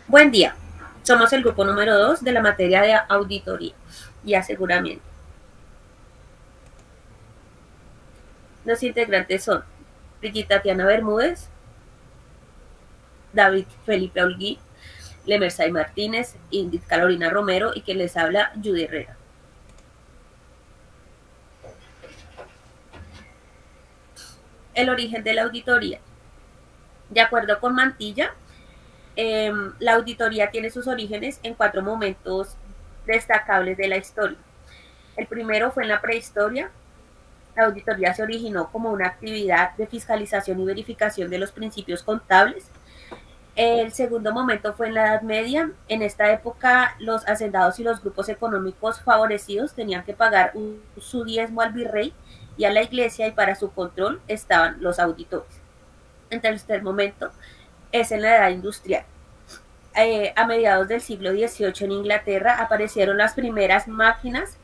Buen día. Somos el grupo número 2 de la materia de auditoría y aseguramiento. Los integrantes son Brigitte Tiana Bermúdez, David Felipe Olguí, Lemersay Martínez, Ingrid Carolina Romero y quien les habla, Judy Herrera. El origen de la auditoría. De acuerdo con Mantilla, la auditoría tiene sus orígenes en 4 momentos destacables de la historia. El primero fue en la prehistoria. La auditoría se originó como una actividad de fiscalización y verificación de los principios contables. El segundo momento fue en la Edad Media. En esta época, los hacendados y los grupos económicos favorecidos tenían que pagar su diezmo al virrey y a la iglesia, y para su control estaban los auditores. El tercer momento es en la Edad Industrial. A mediados del siglo XVIII en Inglaterra aparecieron las primeras máquinas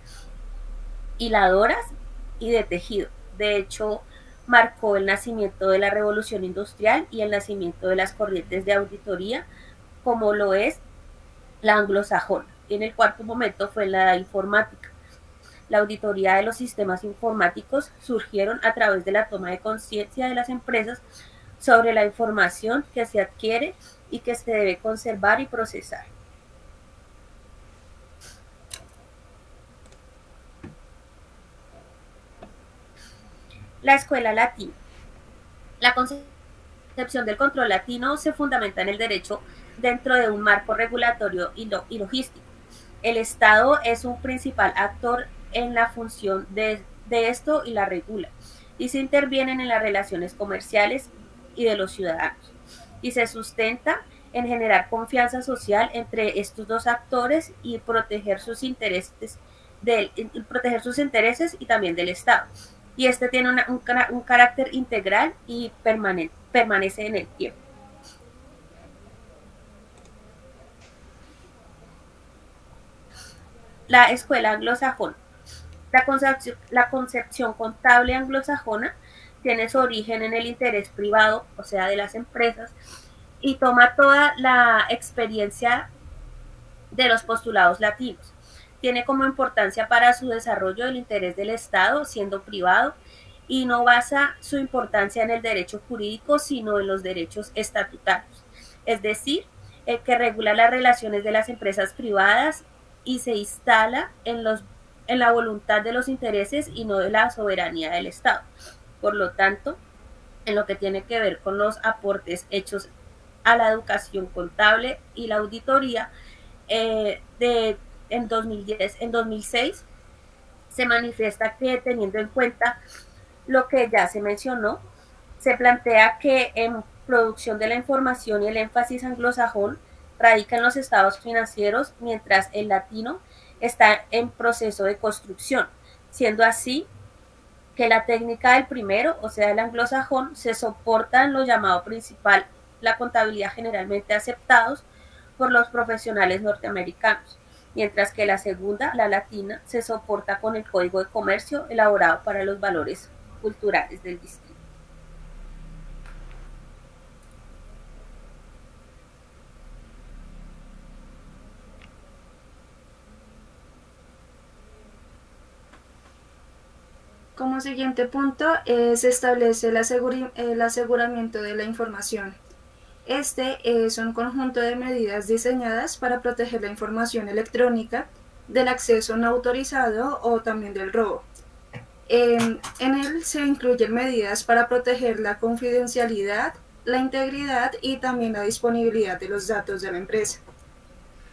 hiladoras y de tejido. De hecho, marcó el nacimiento de la revolución industrial y el nacimiento de las corrientes de auditoría, como lo es la anglosajona. Y en el cuarto momento fue la informática. La auditoría de los sistemas informáticos surgieron a través de la toma de conciencia de las empresas sobre la información que se adquiere y que se debe conservar y procesar. La escuela latina. La concepción del control latino se fundamenta en el derecho dentro de un marco regulatorio y logístico. El Estado es un principal actor en la función de esto y la regula, y se intervienen en las relaciones comerciales y de los ciudadanos, y se sustenta en generar confianza social entre estos dos actores y proteger sus intereses, y también del Estado. Y este tiene un carácter integral y permanece en el tiempo. La escuela anglosajona. La concepción contable anglosajona tiene su origen en el interés privado, o sea, de las empresas, y toma toda la experiencia de los postulados latinos. Tiene como importancia para su desarrollo el interés del Estado, siendo privado, y no basa su importancia en el derecho jurídico, sino en los derechos estatutarios, es decir, el que regula las relaciones de las empresas privadas y se instala en la voluntad de los intereses y no de la soberanía del Estado. Por lo tanto, en lo que tiene que ver con los aportes hechos a la educación contable y la auditoría, en 2010, en 2006, se manifiesta que, teniendo en cuenta lo que ya se mencionó, se plantea que en producción de la información y el énfasis anglosajón radica en los estados financieros, mientras el latino está en proceso de construcción, siendo así que la técnica del primero, o sea, el anglosajón, se soporta en lo llamado principal, la contabilidad generalmente aceptados por los profesionales norteamericanos, mientras que la segunda, la latina, se soporta con el código de comercio elaborado para los valores culturales del distrito. Como siguiente punto, se establece el aseguramiento de la información. Este es un conjunto de medidas diseñadas para proteger la información electrónica del acceso no autorizado o también del robo. En él se incluyen medidas para proteger la confidencialidad, la integridad y también la disponibilidad de los datos de la empresa.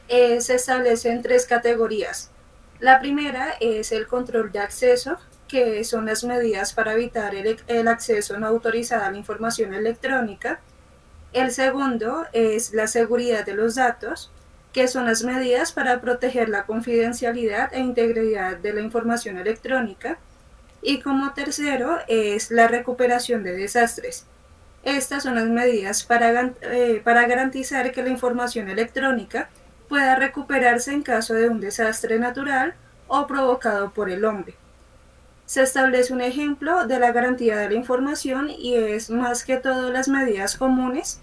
Se establecen 3 categorías. La primera es el control de acceso, que son las medidas para evitar el acceso no autorizado a la información electrónica. El segundo es la seguridad de los datos, que son las medidas para proteger la confidencialidad e integridad de la información electrónica. Y como tercero es la recuperación de desastres. Estas son las medidas para garantizar que la información electrónica pueda recuperarse en caso de un desastre natural o provocado por el hombre. Se establece un ejemplo de la garantía de la información y es más que todo las medidas comunes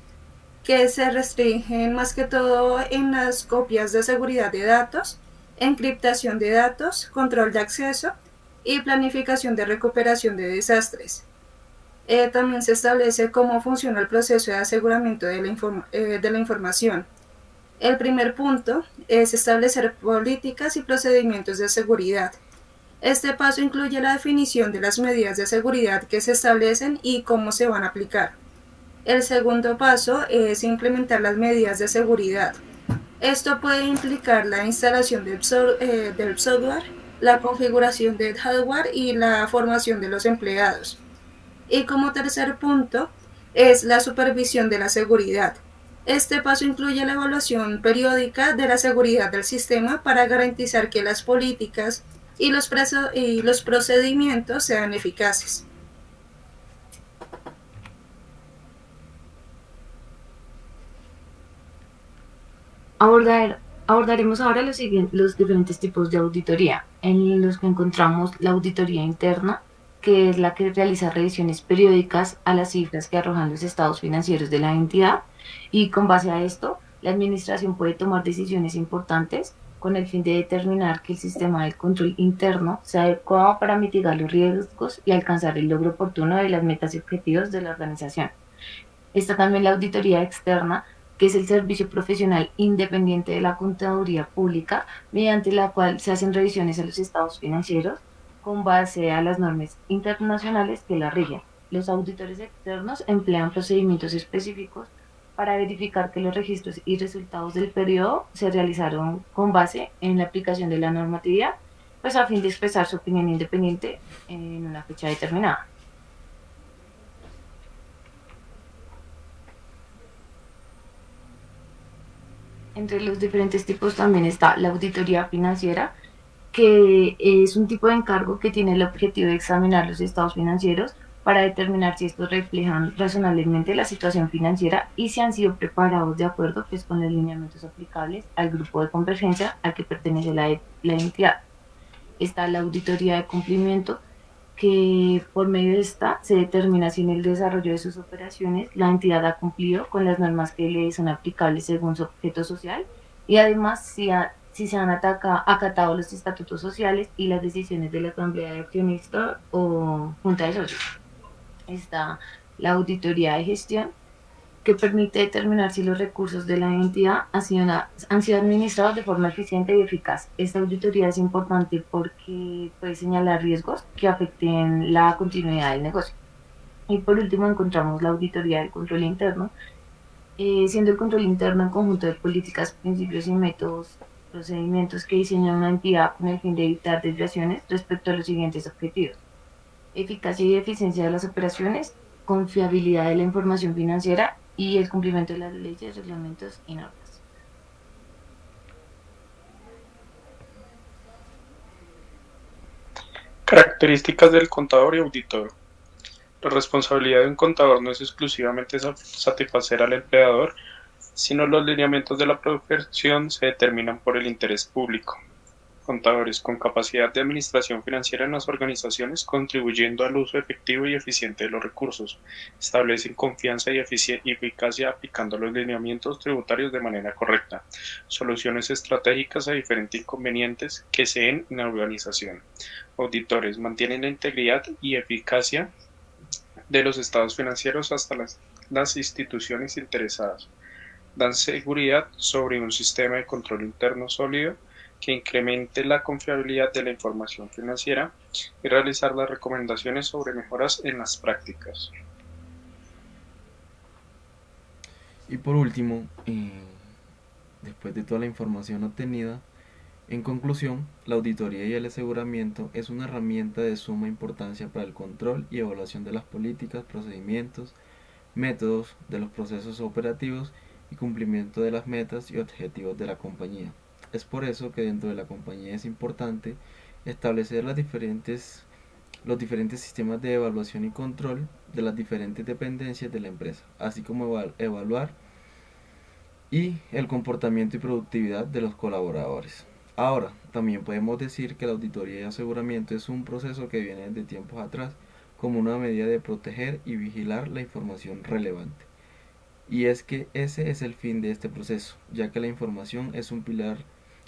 que se restringen más que todo en las copias de seguridad de datos, encriptación de datos, control de acceso y planificación de recuperación de desastres. También se establece cómo funciona el proceso de aseguramiento de la información. El primer punto es establecer políticas y procedimientos de seguridad. Este paso incluye la definición de las medidas de seguridad que se establecen y cómo se van a aplicar. El segundo paso es implementar las medidas de seguridad. Esto puede implicar la instalación del software, la configuración del hardware y la formación de los empleados. Y como tercer punto es la supervisión de la seguridad. Este paso incluye la evaluación periódica de la seguridad del sistema para garantizar que las políticas y los procedimientos sean eficaces. Abordaremos ahora los diferentes tipos de auditoría, en los que encontramos la auditoría interna, que es la que realiza revisiones periódicas a las cifras que arrojan los estados financieros de la entidad, y con base a esto, la administración puede tomar decisiones importantes con el fin de determinar que el sistema de control interno sea adecuado para mitigar los riesgos y alcanzar el logro oportuno de las metas y objetivos de la organización. Está también la auditoría externa, que es el servicio profesional independiente de la contaduría pública, mediante la cual se hacen revisiones a los estados financieros con base a las normas internacionales que la rigen. Los auditores externos emplean procedimientos específicos para verificar que los registros y resultados del periodo se realizaron con base en la aplicación de la normatividad, pues a fin de expresar su opinión independiente en una fecha determinada. Entre los diferentes tipos también está la auditoría financiera, que es un tipo de encargo que tiene el objetivo de examinar los estados financieros para determinar si estos reflejan razonablemente la situación financiera y si han sido preparados de acuerdo pues, con los lineamientos aplicables al grupo de convergencia al que pertenece la entidad. Está la auditoría de cumplimiento, que por medio de esta se determina si en el desarrollo de sus operaciones la entidad ha cumplido con las normas que le son aplicables según su objeto social y además si se han acatado los estatutos sociales y las decisiones de la asamblea de accionistas o junta de socios. Está la auditoría de gestión, que permite determinar si los recursos de la entidad han sido administrados de forma eficiente y eficaz. Esta auditoría es importante porque puede señalar riesgos que afecten la continuidad del negocio. Y por último encontramos la auditoría del control interno, siendo el control interno un conjunto de políticas, principios y métodos, procedimientos que diseña una entidad con el fin de evitar desviaciones respecto a los siguientes objetivos: eficacia y eficiencia de las operaciones, confiabilidad de la información financiera y el cumplimiento de las leyes, reglamentos y normas. Características del contador y auditor. La responsabilidad de un contador no es exclusivamente satisfacer al empleador, sino los lineamientos de la profesión se determinan por el interés público. Contadores con capacidad de administración financiera en las organizaciones, contribuyendo al uso efectivo y eficiente de los recursos, establecen confianza y eficacia aplicando los lineamientos tributarios de manera correcta, soluciones estratégicas a diferentes inconvenientes que se den en la organización. Auditores mantienen la integridad y eficacia de los estados financieros hasta las instituciones interesadas, dan seguridad sobre un sistema de control interno sólido que incremente la confiabilidad de la información financiera y realizar las recomendaciones sobre mejoras en las prácticas. Y por último, después de toda la información obtenida, en conclusión, la auditoría y el aseguramiento es una herramienta de suma importancia para el control y evaluación de las políticas, procedimientos, métodos de los procesos operativos y cumplimiento de las metas y objetivos de la compañía. Es por eso que dentro de la compañía es importante establecer los diferentes sistemas de evaluación y control de las diferentes dependencias de la empresa, así como evaluar y el comportamiento y productividad de los colaboradores. Ahora, también podemos decir que la auditoría y aseguramiento es un proceso que viene de tiempos atrás como una medida de proteger y vigilar la información relevante. Y es que ese es el fin de este proceso, ya que la información es un pilar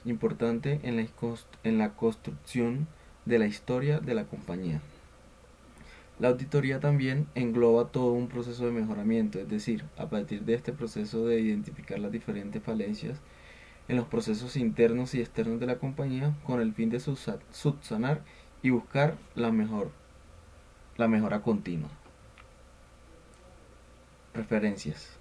importante en la construcción de la historia de la compañía. La auditoría también engloba todo un proceso de mejoramiento, es decir, a partir de este proceso de identificar las diferentes falencias en los procesos internos y externos de la compañía con el fin de subsanar y buscar la mejora continua. Referencias.